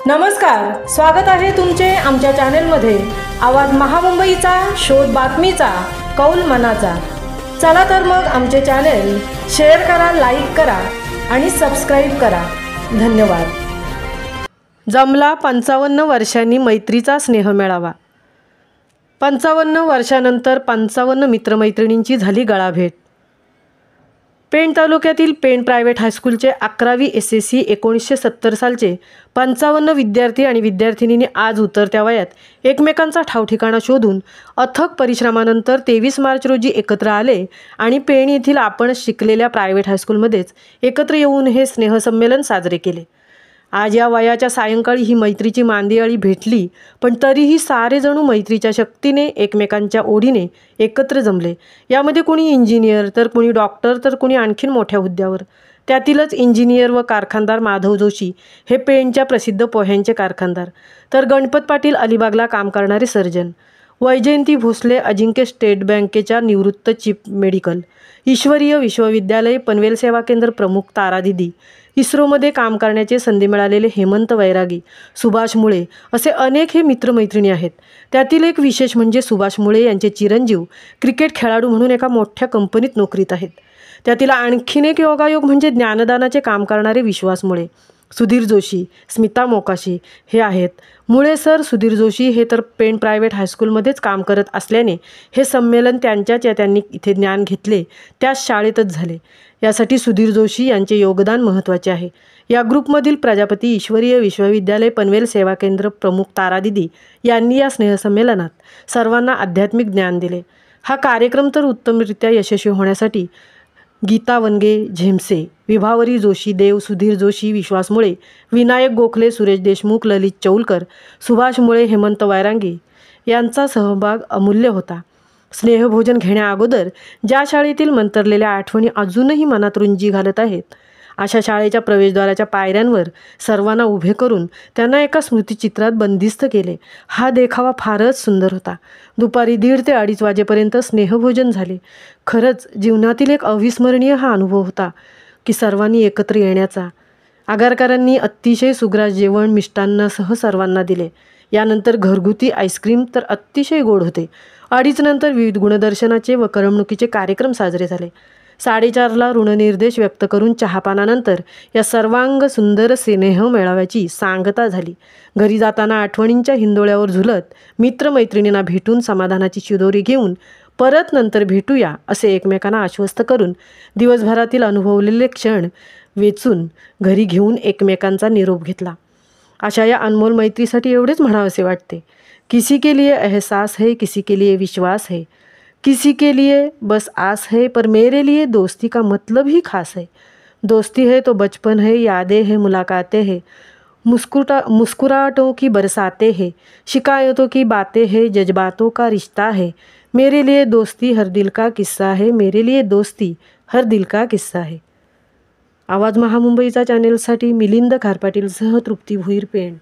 नमस्कार, स्वागत आहे तुमचे आमच्या चॅनेलमध्ये। आवाज महामुंबईचा, शोध बातमीचा, कौल मनाचा। चला तर मग आमचे चॅनेल शेअर करा, लाईक करा आणि सबस्क्राईब करा। धन्यवाद। जमला 55 वर्षांनी मैत्रीचा स्नेह मेळावा। 55 वर्षानंतर 55 मित्रमैत्रिणींची झाली गळाभेट। पेण तालुक्यातील पेण प्रायव्हेट हायस्कूलचे 11वी SSC 1970 सालचे 55 विद्यार्थी आणि विद्यार्थिनींनी आज उतरत्या वयात एकमेकांचा ठावठिकाणा शोधून अथक परिश्रमानंतर 23 मार्च रोजी एकत्र आले आणि पेण येथील आपण शिकलेल्या प्रायव्हेट हायस्कूलमध्येच एकत्र येऊन हे स्नेहसंमेलन साजरे केले। आज या वयाच्या सायंकाळी ही मैत्रीची मांदियाळी भेटली, पण तरीही सारे जणू मैत्रीच्या शक्तीने एकमेकांच्या ओढीने एकत्र जमले। यामध्ये कुणी इंजिनियर, तर कुणी डॉक्टर, तर कुणी आणखीन मोठ्या हुद्द्यावर। त्यातीलच इंजिनियर व कारखानदार माधव जोशी हे पेणच्या प्रसिद्ध पोह्यांचे कारखानदार, तर गणपत पाटील अलिबागला काम करणारे सर्जन, वैजयंती भोसले अजिंक्य स्टेट बँकेच्या निवृत्त चीफ मेडिकल, ईश्वरीय विश्वविद्यालय पनवेल सेवा केंद्र प्रमुख तारादिदी, इस्रोमध्ये काम करण्याचे संधी मिळालेले हेमंत वैरागी, सुभाष मुळे असे अनेक हे मित्रमैत्रिणी आहेत। त्यातील एक विशेष म्हणजे सुभाष मुळे यांचे चिरंजीव क्रिकेट खेळाडू म्हणून एका मोठ्या कंपनीत नोकरीत आहेत। त्यातील आणखीन एक योगायोग म्हणजे ज्ञानदानाचे काम करणारे विश्वास मुळे, सुधीर जोशी, स्मिता मोकाशी हे आहेत। मुळे सर, सुधीर जोशी हे तर पेण प्रायव्हेट हायस्कूलमध्येच काम करत असल्याने हे संमेलन त्यांनी इथे ज्ञान घेतले त्याच शाळेतच झाले। यासाठी सुधीर जोशी यांचे योगदान महत्त्वाचे आहे। या ग्रुपमधील प्रजापती ईश्वरीय विश्वविद्यालय पनवेल सेवा केंद्र प्रमुख तारादिदी यांनी या स्नेहसंमेलनात सर्वांना आध्यात्मिक ज्ञान दिले। हा कार्यक्रम तर उत्तमरित्या यशस्वी होण्यासाठी गीता वनगे, झेमसे, विभावरी जोशी देव, सुधीर जोशी, विश्वास मुळे, विनायक गोखले, सुरेश देशमुख, ललित चौलकर, सुभाष मुळे, हेमंत वैरागी यांचा सहभाग अमूल्य होता। स्नेहभोजन घेण्याअगोदर ज्या शाळेतील मंतरलेल्या आठवणी अजूनही मनात रुंजी घालत आहेत, अशा शाळेच्या प्रवेशद्वाराच्या पायऱ्यांवर सर्वांना उभे करून त्यांना एका स्मृतिचित्रात बंदिस्त केले। हा देखावा फारच सुंदर होता। दुपारी 1:30 ते 2:30 वाजेपर्यंत स्नेहभोजन झाले। खरंच जीवनातील एक अविस्मरणीय हा अनुभव होता की सर्वांनी एकत्र येण्याचा। आगरकरांनी अतिशय सुग्रास जेवण मिष्टान्नासह सर्वांना दिले। यानंतर घरगुती आईस्क्रीम तर अतिशय गोड होते। 2:30 नंतर विविध गुणदर्शनाचे व करमणुकीचे कार्यक्रम साजरे झाले। 4:30ला ऋणनिर्देश व्यक्त करून चहापानानंतर या सर्वांग सुंदर स्नेह मेळाव्याची सांगता झाली। घरी जाताना आठवणींच्या हिंदोळ्यावर झुलत मित्रमैत्रिणींना भेटून समाधानाची शिदोरी घेऊन परत नंतर भेटूया असे एकमेकांना आश्वस्त करून दिवसभरातील अनुभवलेले क्षण वेचून घरी घेऊन एकमेकांचा निरोप घेतला। अशा या अनमोल मैत्रीसाठी एवढेच म्हणावेसे वाटते, किसी के लिए एहसास है, किसी के लिए विश्वास है, किसी के लिए बस आस है, पर मेरे लिए दोस्ती का मतलब ही खास है। दोस्ती है तो बचपन है, यादें है, मुलाकातें हैं, मुस्कुराहटों की बरसातें हैं, शिकायतों की बातें हैं, जज्बातों का रिश्ता है। मेरे लिए दोस्ती हर दिल का किस्सा है, मेरे लिए दोस्ती हर दिल का किस्सा है। आवाज महामुंबईचा चॅनेलसाठी मिलिंद खारपाटीलसह तृप्ती भुईर, पेण।